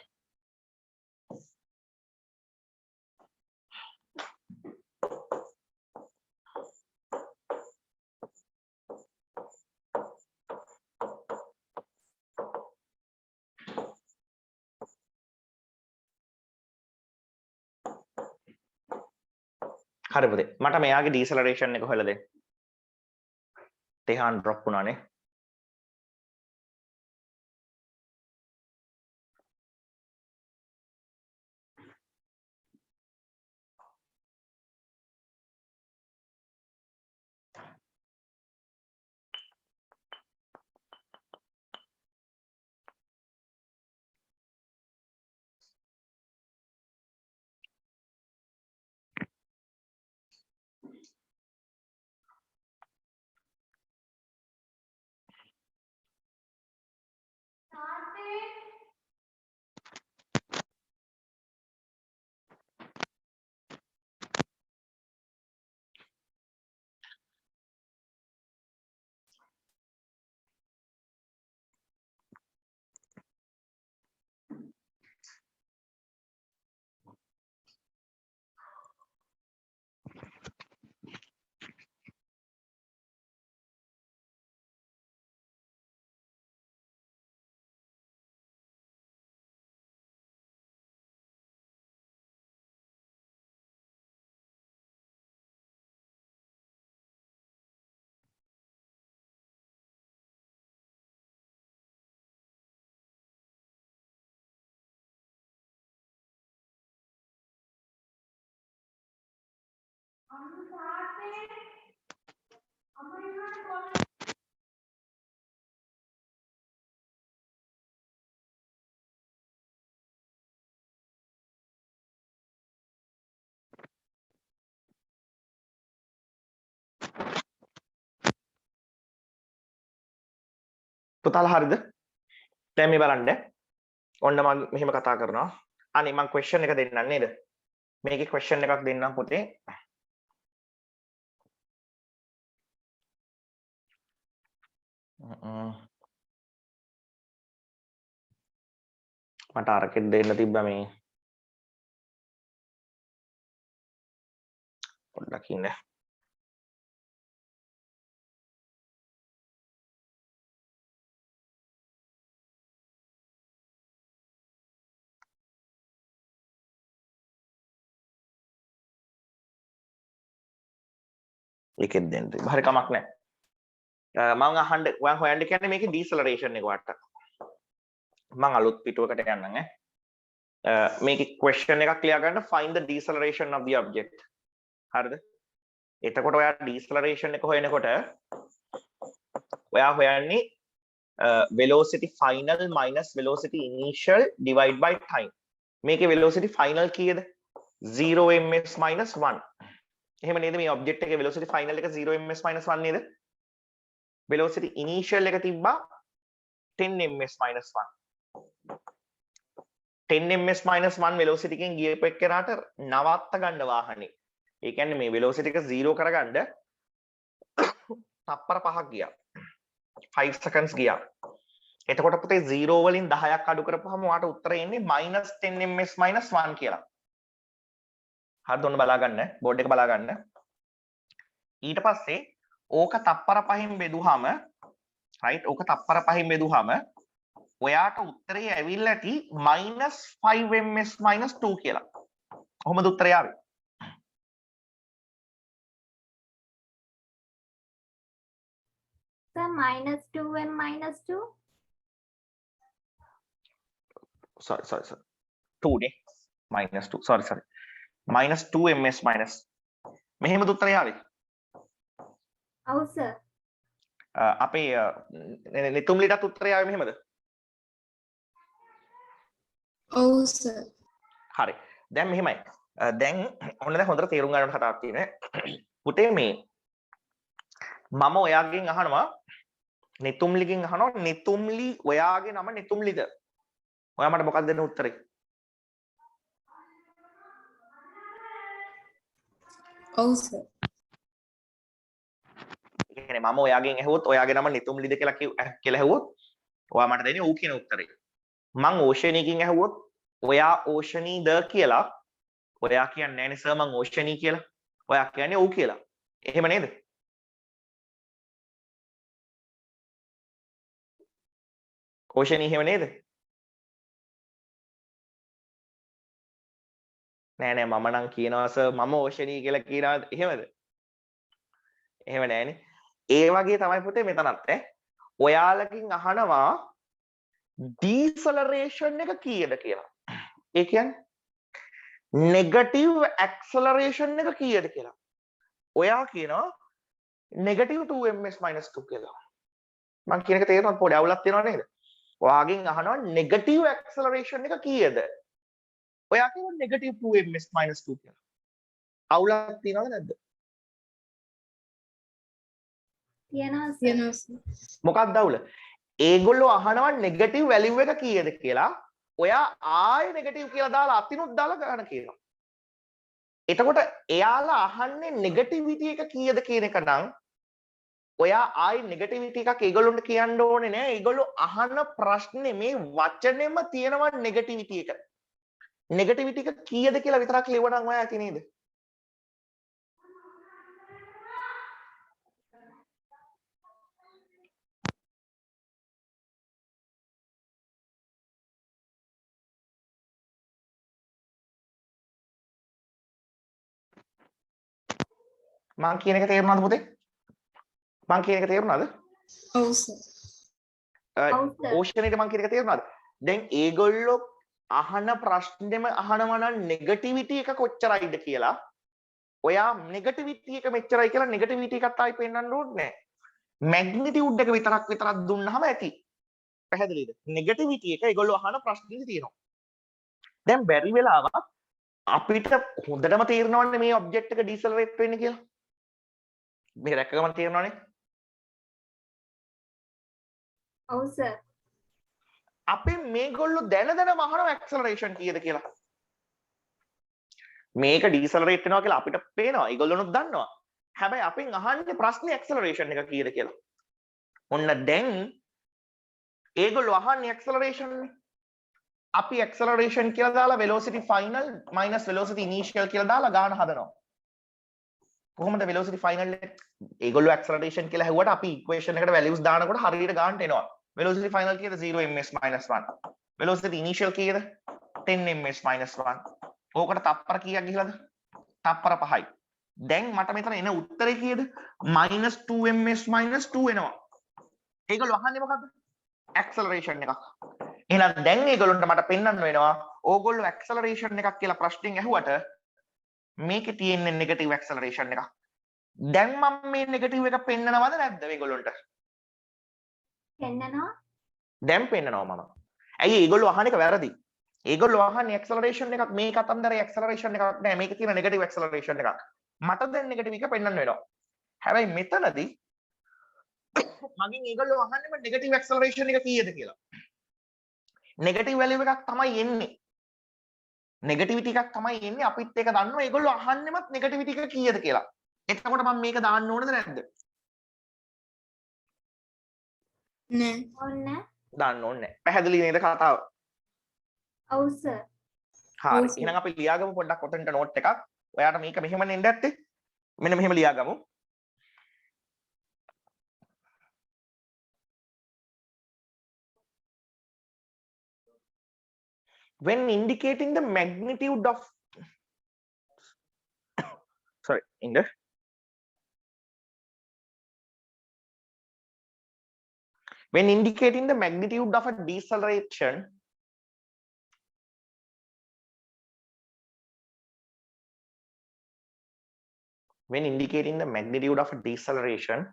හරි පුතේ මට මෙයාගේ ඩීසලරේෂන් එක හොයලා දෙන්න. තෙහාන් ඩ්‍රොප් වුණානේ. පුතාලා හරිද? දැන් මේ බලන්න. ඔන්න මම මෙහෙම කතා කරනවා. අනේ මම question එක දෙන්නම් නේද? මේකේ question එකක් දෙන්නම් පුතේ. මට අරකින් දෙන්න තිබ්බා මේ. පොඩ්ඩක් ඉන්න. ඒකෙන් දෙන්න. හරි කමක් නැහැ. මම අහන්න ඔයන් හොයන්න කියන්නේ මේකේ deceleration එක වට. මම අලුත් පිටුවකට යන්නම් ඈ. මේකේ question එකක් ලියා ගන්න find the deceleration of the object. හරිද? එතකොට ඔයා deceleration එක හොයනකොට ඔයා හොයන්නේ velocity final minus velocity initial divide by time. මේකේ velocity final කීයද? 0 ms minus 1. එහෙම නේද මේ object එකේ velocity final එක 0 ms minus 1 නේද? velocity initial එක තිබ්බා 10 ms minus 1. 10 ms minus 1 velocity එකෙන් ගියපු එක්කෙනාට නවත්ත ගන්න වාහනේ. ඒ කියන්නේ මේ velocity එක 0 කරගන්න තප්පර 5ක් ගියා. 5 seconds ගියා. එතකොට පුතේ 0 වලින් 10ක් අඩු කරපුවාම ඔයාට උත්තරේ එන්නේ -10 ms minus 1 කියලා. හරිද? ඔන්න බලා ගන්න. බෝඩ් එක බලා ගන්න. ඊට පස්සේ ඕක තප්පර 5න් බෙදුවාම right ඕක තප්පර 5න් බෙදුවාම ඔයාට උත්තරේ ඇවිල්ලා ඇති -5 ms minus 2 කියලා. කොහොමද උත්තරය ආවේ? Sir, -2m minus 2. sorry 2 නේ -2 sorry -2 ms minus මෙහෙමද උත්තරය ආවේ? ඔව් sir. අපේ නිතුම්ලිටත් උත්තරය ආවේ මෙහෙමද? ඔව් sir. හරි. දැන් මෙහෙමයි. දැන් ඔන්න දැන් හොඳට තේරුම් ගන්න කතාවක් තියෙනවා. පුතේ මේ මම ඔයාගෙන් අහනවා නිතුම්ලිගෙන් අහනවා නිතුම්ලි ඔයාගේ නම නිතුම්ලිද? ඔයා මට මොකක්ද දෙන්න උත්තරේ? ඔව් sir. ඒ කියන්නේ මම ඔයාගෙන් ඇහුවොත් ඔයාගේ නම නිතුම්ලිද කියලා ඇහුවොත් ඔයා මට දෙන්නේ ඔව් කියන උත්තරේ. මං ඕෂනීකින් ඇහුවොත් ඔයා ඕෂනීද කියලා ඔයා කියන්නේ නැහැ නේ සර් මං ඕෂනී කියලා. ඔයා කියන්නේ ඔව් කියලා. එහෙම නේද? ඕෂනී එහෙම නේද? නෑ මම නම් කියනවා සර් මම ඕෂනී කියලා කියනවා එහෙමද? එහෙම නෑනේ. ඒ වගේ තමයි පුතේ මෙතනත් ඈ. ඔයාලකින් අහනවා deceleration එක කීයද කියලා. ඒ කියන්නේ negative acceleration එක කීයද කියලා. ඔයා කියනවා negative 2 ms minus 2 කියලා. මම කියන එක තේරෙනවද? පොඩි අවුලක් තියෙනව නේද? ඔයාගෙන් අහනවා negative acceleration එක කීයද? ඔයා කියනවා negative 2 ms minus 2 කියලා. අවුලක් තියෙනවද නැද්ද? තියෙනවා sir. මොකක්ද අවුල? ඒගොල්ලෝ අහනවා negative value එක කීයද කියලා. ඔයා ආයෙ negative කියලා දාලා අතිනුත් දාලා ගන්න කියනවා. එතකොට එයාලා අහන්නේ negativity එක කීයද කියන එක නම් ඔයා ආයි negativity එකක් ඒගොල්ලොන්ට කියන්න ඕනේ නෑ. ඒගොල්ලෝ අහන ප්‍රශ්නේ මේ වචනේම තියෙනවා negativity එක. negativity එක කීයද කියලා විතරක් ලියවනම් ඔයා ඇති නේද? මං කියන එක තේරුණාද පුතේ? මං කියන එක තේරුණාද? ඔව් sir. ඕෂනීට මං කියන එක තේරුණාද? දැන් ඒගොල්ලෝ අහන ප්‍රශ්නෙම අහනවා නම් negativity එක කොච්චරයිද කියලා ඔයා නෙගටිවිටි එක මෙච්චරයි කියලා නෙගටිවිටි එකත් ආයි පෙන්වන්න ඕනේ නැහැ. මැග්නිටියුඩ් එක විතරක් දුන්නාම ඇති. පැහැදිලිද? නෙගටිවිටි එක ඒගොල්ලෝ අහන ප්‍රශ්නේ තියෙනවා. දැන් බැරි වෙලාවක් අපිට හොඳටම තේරෙනවනේ මේ ඔබ්ජෙක්ට් එක ඩිසෙලරේට් වෙන්නේ කියලා. මේ රැකගමන තේරෙනවනේ. ඔව් සර්. අපි මේගොල්ලෝ දැන දැනම අහනවා ඇක්සලරේෂන් කීයද කියලා. මේක ඩිසෙලරේට් වෙනවා කියලා අපිට පේනවා. ඒගොල්ලොනුත් දන්නවා. හැබැයි අපෙන් අහන්නේ ප්‍රශ්නේ ඇක්සලරේෂන් එක කීයද කියලා. ඔන්න දැන් ඒගොල්ලෝ අහන්නේ ඇක්සලරේෂන් නේ. අපි ඇක්සලරේෂන් කියලා දාලා velocity final minus velocity initial කියලා දාලා ගාන හදනවා. කොහොමද velocity final එක? ඒගොල්ලෝ acceleration කියලා හැවුවට අපි equation එකට values දානකොට හරියට ගන්නට එනවා. velocity final කීයද 0 ms - 1. velocity initial කීයද 10 ms - 1. ඕකට තප්පර කීයක් ගිහලාද? තප්පර 5යි. දැන් මට මෙතන එන උත්තරේ කීයද? -2 ms - 2 එනවා. ඒගොල්ලෝ අහන්නේ මොකද්ද? acceleration එකක්. එහෙනම් දැන් ඒගොල්ලන්ට මට පෙන්වන්න වෙනවා ඕගොල්ලෝ acceleration එකක් කියලා ප්‍රශ්نين ඇහුවට මේකේ තියෙන්නේ negative acceleration එකක්. දැන් මම මේ negative එක පෙන්නනවද නැද්ද මේගොල්ලන්ට? පෙන්නනවා. දැන් පෙන්නනවා මම. ඇයි ඒගොල්ලෝ අහන එක වැරදි? ඒගොල්ලෝ අහන්නේ acceleration එකක්, මේ කතන්දරේ acceleration එකක් නෑ, මේකේ තියෙන negative acceleration එකක්. මට දැන් negative එක පෙන්වන්න වෙනවා. හැබැයි මෙතනදී මගෙන් ඒගොල්ලෝ අහන්නේම negative acceleration එක කීයද කියලා. negative value එකක් තමයි එන්නේ. negativity එකක් තමයි එන්නේ. අපිත් ඒක දන්නවා. ඒගොල්ලෝ අහන්නෙමත් negativity එක කීයද කියලා. එතකොට මම මේක දාන්න ඕනද නැද්ද? නෑ. ඕනේ. දාන්න ඕනේ නැහැ. පැහැදිලි නේද කතාව? ඔව් සර්. හරි. එහෙනම් අපි ලියාගමු පොඩ්ඩක් ඔතනට නෝට් එකක්. ඔයාට මේක මෙහෙම නෙන්න ඇත්තේ. මෙන්න මෙහෙම ලියාගමු. When indicating the magnitude of when indicating the magnitude of a deceleration, when indicating the magnitude of a deceleration,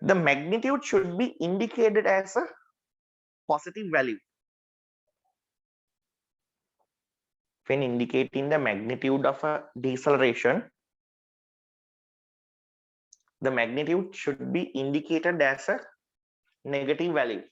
the magnitude should be indicated as a positive value. When indicating the magnitude of a deceleration, the magnitude should be indicated as a negative value.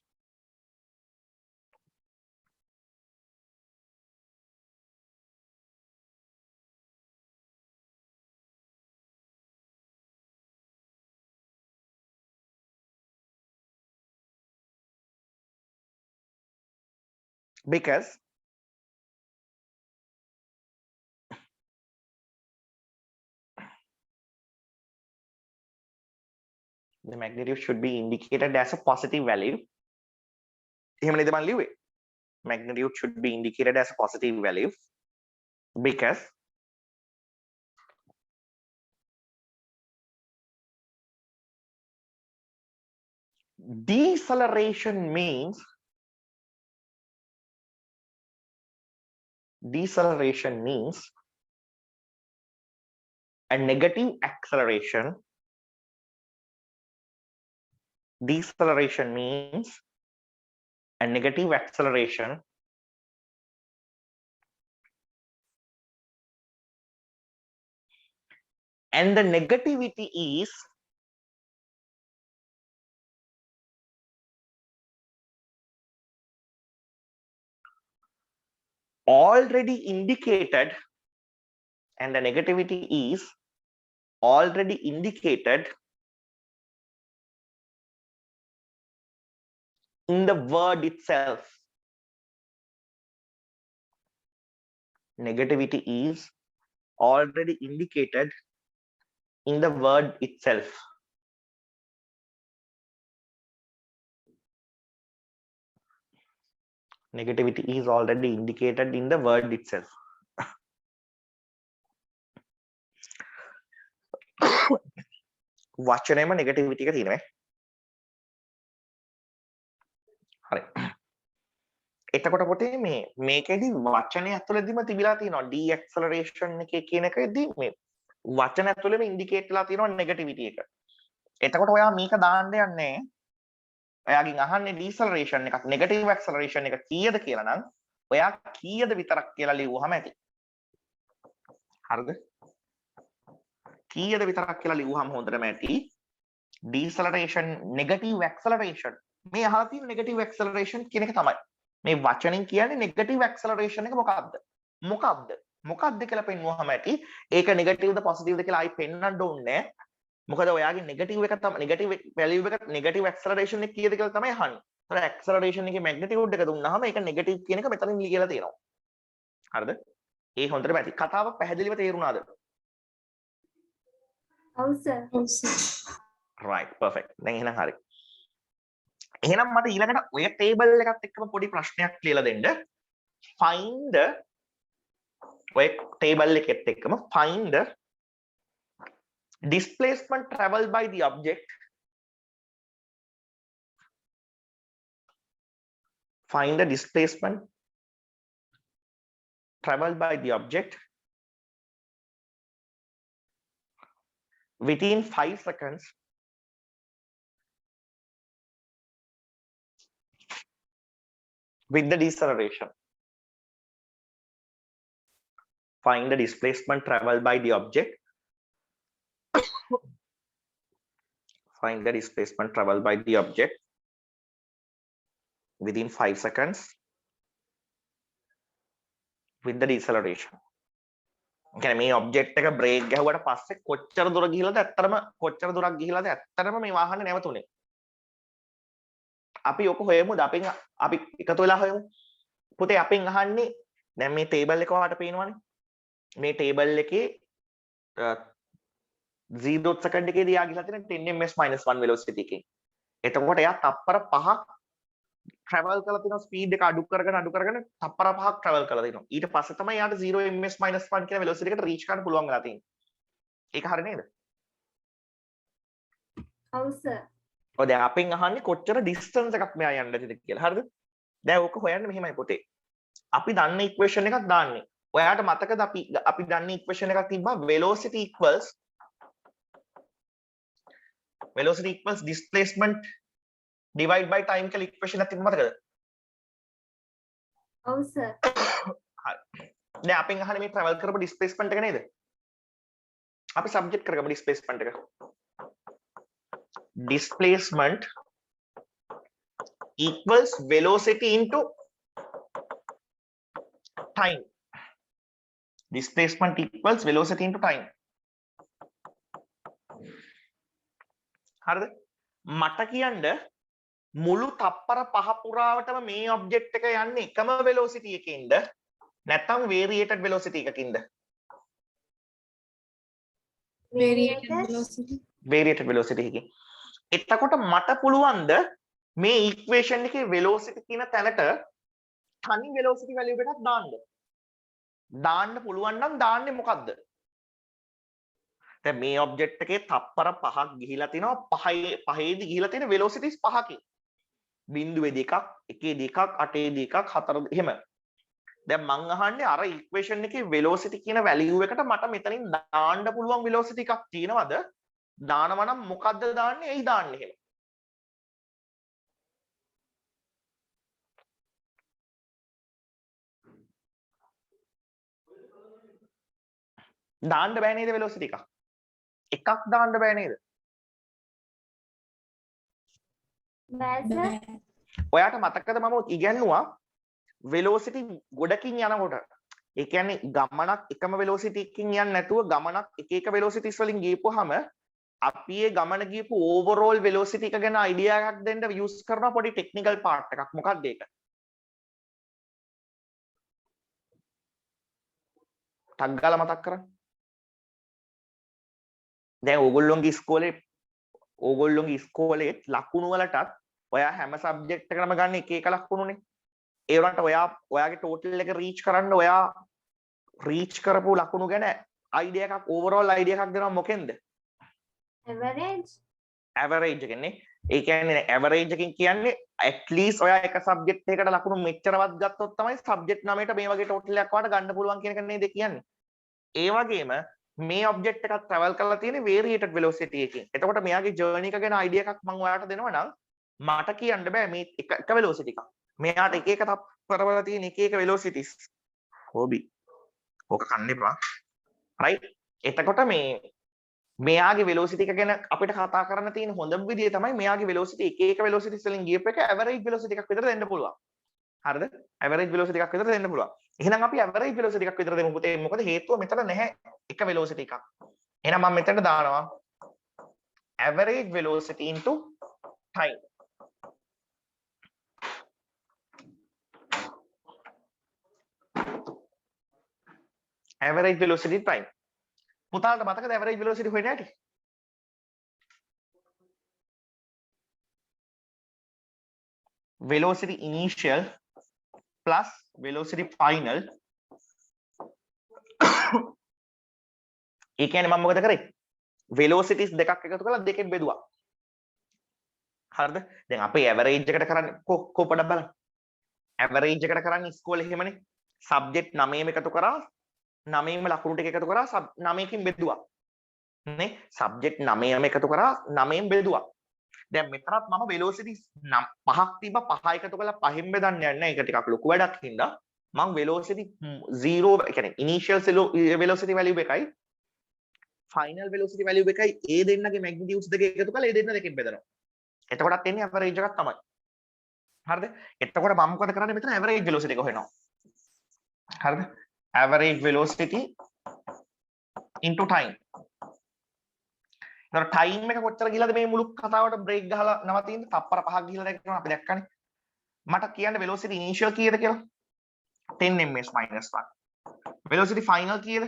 Because the magnitude should be indicated as a positive value. එහෙම නේද මම ලිව්වේ? Magnitude should be indicated as a positive value because deceleration means a negative acceleration. Deceleration means a negative acceleration and the negativity is already indicated, and the negativity is already indicated in the word itself. Negativity is already indicated in the word itself. Negativity is already indicated in the word itself. වචනයම negativity එක තියෙනවා. හරි. එතකොට පොතේ මේකෙදි වචනේ ඇතුළේදීම තිබිලා තියෙනවා ඩීඇක්සලරේෂන් එකේ කියන එකෙදි මේ වචන ඇතුළේම ඉන්ඩිකේට් වෙලා තියෙනවා නෙගටිවිටි එක. එතකොට ඔයා මේක දාන්න යන්නේ ඔයාගෙන් අහන්නේ ඩීසලරේෂන් එකක් නෙගටිව් ඇක්සලරේෂන් එක කීයද කියලා නම් ඔයා කීයද විතරක් කියලා ලියුවහම ඇති. හරිද? කීයද විතරක් කියලා ලියුවහම හොඳටම ඇති. ඩීසලරේෂන් නෙගටිව් ඇක්සලරේෂන් මේ අහලා තියෙන නෙගටිව් ඇක්සලරේෂන් කියන එක තමයි. මේ වචනෙන් කියන්නේ නෙගටිව් ඇක්සලරේෂන් එක මොකක්ද? මොකක්ද කියලා පෙන්වුවහම ඇති. ඒක නෙගටිව්ද පොසිටිව්ද කියලා ආයි පෙන්වන්න ඕනේ. මොකද ඔයාගේ නෙගටිව් එක තමයි නෙගටිව් වැලියු එක නෙගටිව් ඇක්සලරේෂන් එක කීයද කියලා තමයි අහන්නේ. ඒතර ඇක්සලරේෂන් එකේ මැග්නිටියුඩ් එක දුන්නාම ඒක නෙගටිව් කියන එක මෙතනින් ලියලා තියෙනවා. හරිද? ඒ හොඳටම ඇති. කතාව පැහැදිලිව තේරුණාද? ඔව් සර්. right perfect. දැන් එහෙනම් හරි. එහෙනම් මට ඊළඟට ඔය ටේබල් එකත් එක්කම පොඩි ප්‍රශ්නයක් කියලා දෙන්න. find ඔය ටේබල් එකෙත් එක්කම find displacement traveled by the object. Find the displacement traveled by the object within 5 seconds with the deceleration. Find the displacement traveled by the object. Find the displacement traveled by the object within 5 seconds with the deceleration. Okay, මේ object එක break ගැහුවට පස්සේ කොච්චර දුර ගිහිලාද ඇත්තටම මේ වාහනේ නැවතුනේ. අපි ඔක හොයමුද අපි එකතු වෙලා හොයමු. පුතේ අපෙන් අහන්නේ දැන් මේ ටේබල් එක ඔයාලට පේනවනේ. මේ ටේබල් එකේ 0 සෙකන්ඩ් එකේදී යා ගිහලා තියෙන 10 ms -1 velocity එකකින්. එතකොට එයා තප්පර 5ක් travel කරලා තියෙනවා ස්පීඩ් එක අඩු කරගෙන තප්පර 5ක් travel කරලා තියෙනවා. ඊට පස්සේ තමයි යාට 0 ms -1 කියන velocity එකට reach කරන්න පුළුවන් වෙලා තියෙන්නේ. ඒක හරි නේද? ඔව් සර්. ඔය දැන් අපෙන් අහන්නේ කොච්චර distance එකක් මෙයා යන්න ඇතිද කියලා. හරිද? දැන් ඕක හොයන්න මෙහෙමයි පුතේ. අපි දන්න equation එකක් දාන්නේ. ඔයාට මතකද අපි දන්න equation එකක් තිබ්බා velocity equals displacement divide by time කියලා equation එකක් තිබ්බ මතකද? ඔව් සර්. හරි. දැන් අපෙන් අහන්නේ මේ travel කරපු displacement එක නේද? අපි subject කරගමු displacement එක. Displacement equals velocity into time. Displacement equals velocity into time. හරිද? මට කියන්න මුළු තප්පර 5 පුරාවටම මේ ඔබ්ජෙක්ට් එක යන්නේ එකම velocity එකකින්ද නැත්නම් variated velocity එකකින්ද? variated velocity එකකින්. එතකොට මට පුළුවන්ද මේ equation එකේ velocity කියන තැනට තනි velocity value එකක් දාන්න? දාන්න පුළුවන් නම් දාන්නේ මොකද්ද? දැන් මේ ඔබ්ජෙක්ට් එකේ තප්පර 5ක් ගිහිලා තිනවා පහේදී ගිහිලා තියෙන velocities 5කින්. බිංදුවේදී එකක්, එකේදී එකක්, අටේදී එකක්, හතරේදී එහෙම. දැන් මං අහන්නේ අර equation එකේ velocity කියන value එකට මට මෙතනින් දාන්න පුළුවන් velocity එකක් තියෙනවද? දානවා නම් මොකද්ද දාන්නේ? එයි දාන්නේ එහෙම. දාන්න බෑ නේද velocity එකක්? එකක් දාන්න බෑ නේද? බෑ සර්. ඔයාට මතකද මම ඉගෙනුවා velocity ගොඩකින් යනකොට ඒ කියන්නේ ගමනක් එකම velocity එකකින් යන්නේ නැතුව ගමනක් එක velocities වලින් ගියපුවාම අපි ඒ ගමන ගියපු overall velocity එක ගැන idea එකක් දෙන්න use කරන පොඩි technical part එකක්. මොකක්ද ඒක? ටක් ගාලා මතක් කරන්න. දැන් ඕගොල්ලෝගේ ඉස්කෝලේ ලකුණු වලටත් ඔයා හැම සබ්ජෙක්ට් එකකම ගන්න එක එක ලකුණුනේ. ඒ වුණාට ඔයාගේ total එක reach කරන්න ඔයා reach කරපු ලකුණු ගැන idea එකක් overall idea එකක් දෙනවා මොකෙන්ද? average average එකනේ. ඒ කියන්නේ ඇවරේජ් එකකින් කියන්නේ at least ඔයා එක සබ්ජෙක්ට් එකකට ලකුණු මෙච්චරවත් ගත්තොත් තමයි සබ්ජෙක්ට් 9ට මේ වගේ ටෝටල් එකක් වාට ගන්න පුළුවන් කියන එක නේද කියන්නේ. ඒ වගේම මේ ඔබ්ජෙක්ට් එකක් travel කරලා තියෙන්නේ variated velocity එකකින්. එතකොට මෙයාගේ journey එක ගැන idea එකක් මම ඔයාලට දෙනවා නම් මට කියන්න බෑ මේ එක velocity එකක්. මෙයාට එක එක තත්පරවල තියෙන එක එක velocities. හොබි. ඕක කන්න එපා. right? එතකොට මෙයාගේ velocity එක ගැන අපිට කතා කරන්න තියෙන හොඳම විදිය තමයි මෙයාගේ velocity එක එක velocities වලින් ගියප එක average velocity එකක් විතර දෙන්න පුළුවන්. හරිද? average velocity එකක් විතර දෙන්න පුළුවන්. එහෙනම් අපි average velocity එකක් විතර දෙමු පුතේ. මොකද හේතුව මෙතන නැහැ එක velocity එකක්. එහෙනම් මම මෙතනට දානවා average velocity into time. average velocity time. පුතාලට මතකද average velocity හොයන්න ඇති? velocity initial plus velocity final. ඒ කියන්නේ මම මොකද කරේ? velocities දෙකක් එකතු කරලා දෙකෙන් බෙදුවා. හරිද? දැන් අපේ average එකට කරන්නේ කො පොඩක් බලන්න. average එකට කරන්නේ ඉස්කෝලේ එහෙමනේ. subject 9ම එකතු කරා 9ම ලකුණු ටික එකතු කරා 9කින් බෙදුවා. නේ? subject 9ම එකතු කරා 9න් බෙදුවා. දැන් මෙතනත් මම velocity 5ක් තිබ්බා 5 එකතු කරලා 5න් බෙදන්න යන්නේ නැහැ. ඒක ටිකක් ලොකු වැඩක් හින්දා මම velocity 0 කියන්නේ initial velocity value එකයි final velocity value එකයි ඒ දෙන්නගේ magnitudes දෙක එකතු කරලා ඒ දෙන්න දෙකෙන් බෙදනවා. එතකොටත් එන්නේ average එකක් තමයි. හරිද? එතකොට මම මොකද කරන්නේ මෙතන average velocity එක හොයනවා. හරිද? average velocity into time. එතකොට time එක කොච්චර ගිහලාද මේ මුළු කතාවට break ගහලා නවතින්නේ? තප්පර 5ක් ගිහලා දැක්කම අපි දැක්කනේ. මට කියන්න velocity initial කීයද කියලා? 10 ms minus 1. velocity final කීයද?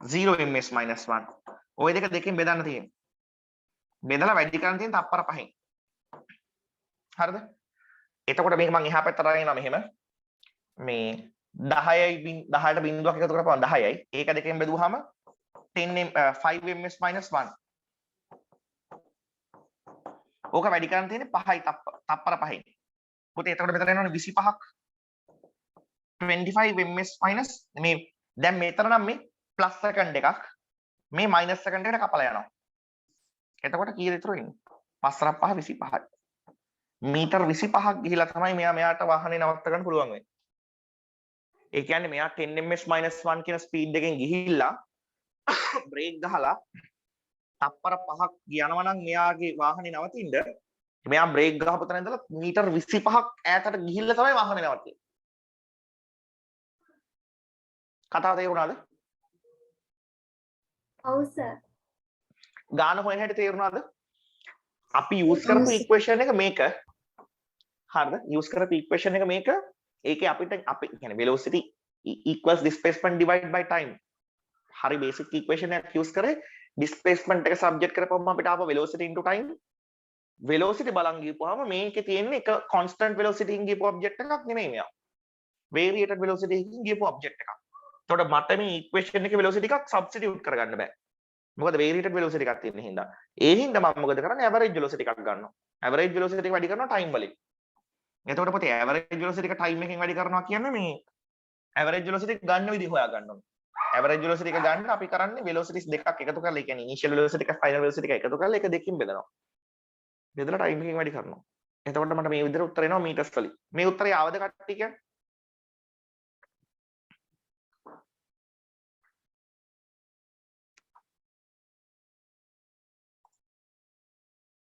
0 ms minus 1. ওই දෙක දෙකෙන් බෙදන්න තියෙන්නේ. බෙදලා වැඩි කරන්න තියෙන තප්පර 5න්. හරිද? එතකොට මේක මම එහා පැත්තට අරගෙන මෙහෙම මේ 10යි 10ට බිංදුවක් එකතු කරපුවම 10යි. ඒක දෙකෙන් බෙදුවාම 5 ms minus 1. ඕක වැඩි කරන්න තියෙන්නේ 5යි තප්පර 5යි. පුතේ එතකොට මෙතන එනවනේ 25ක්. 25 ms minus මේ දැන් මෙතන නම් මේ plus second එකක් මේ minus second එකට කපලා යනවා. එතකොට කීයද ඉතුරු වෙන්නේ? 5 25යි. මීටර් 25ක් ගිහිලා තමයි මෙයාට වාහනේ නවත්ත ගන්න පුළුවන් වෙන්නේ. ඒ කියන්නේ මෙයා 10 ms minus 1 කියන ස්පීඩ් එකෙන් ගිහිල්ලා බ්‍රේක් ගහලා තප්පර 5ක් යනවා නම් මෙයාගේ වාහනේ නවතින්න මෙයා බ්‍රේක් ගහපු තැන ඉඳලා මීටර් 25ක් ඈතට ගිහිල්ලා තමයි වාහනේ නවත්තන්නේ. කතාව තේරුණාද? ඔව් සර්. ගාන හොයන හැටි තේරුණාද? අපි යූස් කරපු ඉක්වේෂන් එක මේක. හරිද? යූස් කරපු ඉක්වේෂන් එක මේක. ඒකේ අපිට අපි කියන්නේ velocity equals displacement divided by time. හරි බේසික් ඉක්වේෂන් එකක් යූස් කරේ displacement එක සබ්ජෙක්ට් කරපුවම අපිට ආපහු velocity into time. velocity බලන් ගිහපුවාම මේකේ තියෙන්නේ එක constant velocity එකකින් ගිහපු object එකක් නෙමෙයි මෙයා. variated velocity එකකින් ගිහපු object එකක්. එතකොට මට මේ ඉක්වේෂන් එකේ velocity එකක් substitute කරගන්න බෑ. මොකද variated velocity එකක් තියෙන හින්දා. ඒ හින්දා මම මොකද කරන්නේ average velocity එකක් ගන්නවා. average velocity එක වැඩි කරනවා time වලින්. එතකොට පුතේ average velocity එක time එකෙන් වැඩි කරනවා කියන්නේ මේ average velocity එක ගන්න විදිහ හොයා ගන්න ඕනේ. average velocity එක ගන්න අපි කරන්නේ velocities දෙකක් එකතු කරලා ඒ කියන්නේ initial velocity එක final velocity එක එකතු කරලා ඒක දෙකකින් බෙදනවා. බෙදලා time එකෙන් වැඩි කරනවා. එතකොට මට මේ විදිහට උත්තර එනවා meters වලින්. මේ උත්තරය ආවද කට්ටිය කියන්නේ?